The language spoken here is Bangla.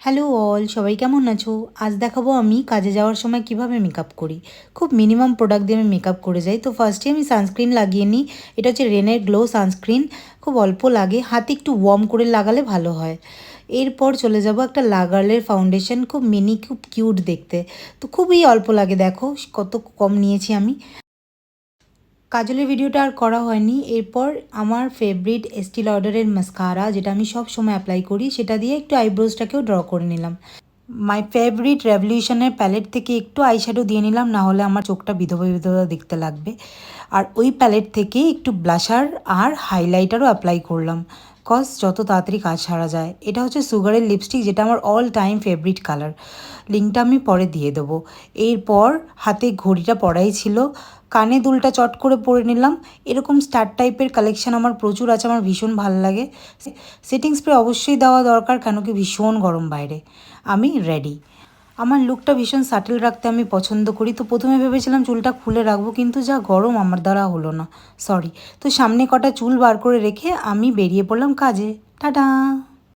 হ্যালো অল, সবাই কেমন আছো? আজ দেখাবো আমি কাজে যাওয়ার সময় কিভাবে মেকআপ করি। খুব মিনিমাম প্রোডাক্ট দিয়ে আমি মেকআপ করে যাই। তো ফার্স্টে আমি সানস্ক্রিন লাগিয়ে নিই। এটা হচ্ছে রেনের গ্লো সানস্ক্রিন। খুব অল্প লাগে, হাতে একটু ওয়ার্ম করে লাগালে ভালো হয়। এরপর চলে যাব একটা লাগালের ফাউন্ডেশন, খুব মিনি, খুব কিউট দেখতে। তো খুবই অল্প লাগে, দেখো কত কম নিয়েছি আমি। কাজলের ভিডিওটা আর করা হয়নি। এরপর আমার ফেভারিট এস্টি লডারের মাস্কারা, যেটা আমি সব সময় অ্যাপ্লাই করি, সেটা দিয়ে একটু আইব্রোজটাকেও ড্র করে নিলাম। মাই ফেভারিট রেভলিউশনের প্যালেট থেকে একটু আইশ্যাডো দিয়ে নিলাম, না হলে আমার চোখটা বিধবা বিধবা দেখতে লাগবে। আর ওই প্যালেট থেকে একটু ব্লাশার আর হাইলাইটারও অ্যাপ্লাই করলাম, কজ যত তাড়াতাড়ি কাজ সারা যায়। এটা হচ্ছে সুগারের লিপস্টিক, যেটা আমার অল টাইম ফেভারিট কালার। লিঙ্কটা আমি পরে দিয়ে দেবো। এরপর হাতে ঘড়িটা পরাই ছিল, কানে দুলটা চট করে পরে নিলাম। এরকম স্টার টাইপের কালেকশন আমার প্রচুর আছে, আমার ভীষণ ভালো লাগে। সেটিং স্প্রে অবশ্যই দেওয়া দরকার, কেন কি ভীষণ গরম বাইরে। আমি রেডি। আমার লুকটা ভীষণ সাটেল রাখতে আমি পছন্দ করি। তো প্রথমে ভেবেছিলাম চুলটা খুলে রাখবো, কিন্তু যা গরম আমার দ্বারা হলো না, সরি। তো সামনে কটা চুল বার করে রেখে আমি বেরিয়ে পড়লাম কাজে। টাটা।